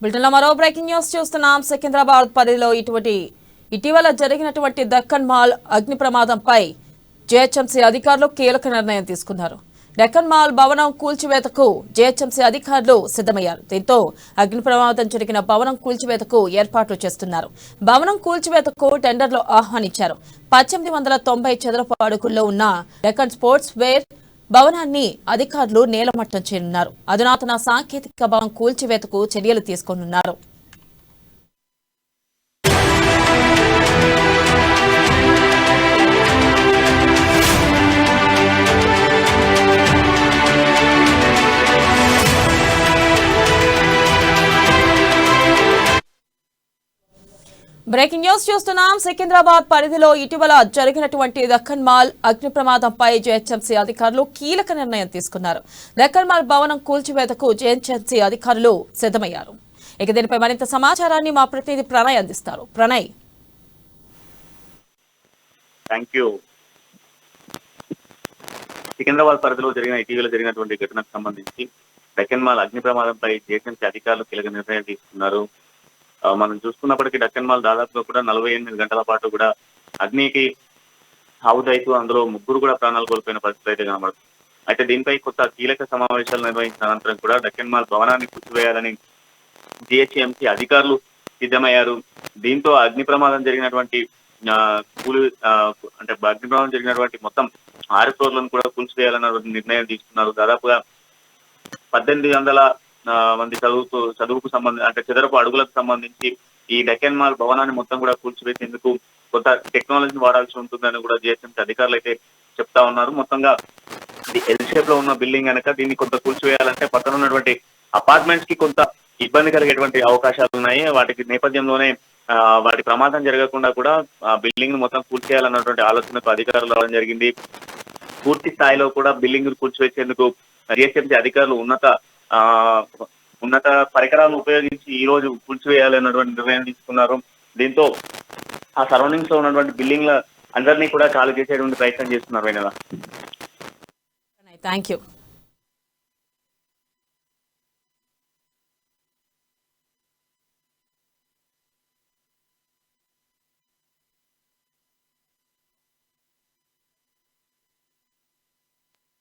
బ్రిటన్లో మరో breaking news చూస్తున్నాం. సికింద్రాబాద్ పరిధిలో ఇటీవల జరిగినటువంటి దక్కన్ మాల్ అగ్ని ప్రమాదంపై జేహెచ్ఎంసీ అధికారులు కీలక నిర్ణయం తీసుకున్నారు. డెక్కన్ మాల్ భవనం కూల్చివేతకు జేహెచ్ఎంసీ అధికారులు సిద్ధమయ్యారు. దీంతో అగ్ని ప్రమాదం జరిగిన భవనం కూల్చివేతకు ఏర్పాట్లు చేస్తున్నారు. భవనం కూల్చివేతకు టెండర్లు ఆహ్వానించారు. 1890 చదరపు అడుగుల్లో ఉన్న డెక్కన్ స్పోర్ట్స్ వేర్ భవనాన్ని అధికారులు నేలమట్టం చేయనున్నారు. అధునాతన సాంకేతిక భవనం కూల్చివేతకు చర్యలు తీసుకోనున్నారు. బ్రేకింగ్ న్యూస్ చూస్తున్నాం. సికింద్రాబాద్ పరిధిలో ఇటీవల జరిగినటువంటి దక్కన్ మాల్ అగ్ని ప్రమాదంపై జేహెచ్ఎంసీ అధికారులు కీలక నిర్ణయం తీసుకున్నారు. దక్కన్ మాల్ భవనం కూల్చివేతకు జేహెచ్ఎంసీ అధికారులు సిద్ధమయ్యారు. ఇక దీనిపై మరింత సమాచారాన్ని మా ప్రతినిధి ప్రణయ్ అందిస్తారు. ప్రణయ్. సికింద్రాబాద్ పరిధిలో ఇటీవల జరిగినటువంటి ఘటనకు సంబంధించి డక్కన్ మాల్ అగ్ని ప్రమాదంపై జేహెచ్ఎంసీ అధికారులు కీలక నిర్ణయం తీసుకున్నారు. మనం చూసుకున్నప్పటికీ డక్కన్ మాల్ దాదాపుగా కూడా 48 గంటల పాటు కూడా అగ్నికి ఆవుదైతూ అందులో ముగ్గురు కూడా ప్రాణాలు కోల్పోయిన పరిస్థితి అయితే కనబడుతుంది. అయితే దీనిపై కొత్త కీలక సమావేశాలు నిర్వహించిన అనంతరం కూడా డక్కన్ మాల్ భవనాన్ని కూల్చివేయాలని జిహెచ్ఎంసీ అధికారులు సిద్ధమయ్యారు. దీంతో అగ్ని ప్రమాదం జరిగినటువంటి అగ్ని ప్రమాదం జరిగినటువంటి మొత్తం 6 ఫ్లోర్లను కూడా కూల్చివేయాలన్న నిర్ణయం తీసుకున్నారు. దాదాపుగా 1800 మంది చదువుకు సంబంధించి చదరపు అడుగులకు సంబంధించి ఈ డక్కన్ మాల్ భవనాన్ని మొత్తం కూడా కూల్చివేసేందుకు కొత్త టెక్నాలజీని వాడాల్సి ఉంటుందని కూడా జిహెచ్ఎంసీ అధికారులు అయితే చెప్తా ఉన్నారు. మొత్తంగా ఇది ఎల్ షేప్ లో ఉన్న బిల్డింగ్ కనుక దీన్ని కొంత కూల్చివేయాలంటే పక్కన ఉన్నటువంటి అపార్ట్మెంట్స్ కి కొంత ఇబ్బంది కలిగేటువంటి అవకాశాలు ఉన్నాయి. వాటికి నేపథ్యంలోనే వాటి ప్రమాదం జరగకుండా కూడా ఆ బిల్డింగ్ ను మొత్తం కూల్చేయాలన్నటువంటి ఆలోచనకు అధికారులు రావడం జరిగింది. పూర్తి స్థాయిలో కూడా బిల్డింగ్ కూల్చివేసేందుకు జిహెచ్ఎంసీ అధికారులు ఉన్నత పరికరాలను ఉపయోగించి ఈ రోజు కూల్చివేయాలన్నటువంటి నిర్ణయం తీసుకున్నారు. దీంతో ఆ సరౌండింగ్స్ లో ఉన్నటువంటి బిల్డింగ్ల అందరినీ కూడా ఖాళీ చేసేటువంటి ప్రయత్నం చేస్తున్నారు. Thank you.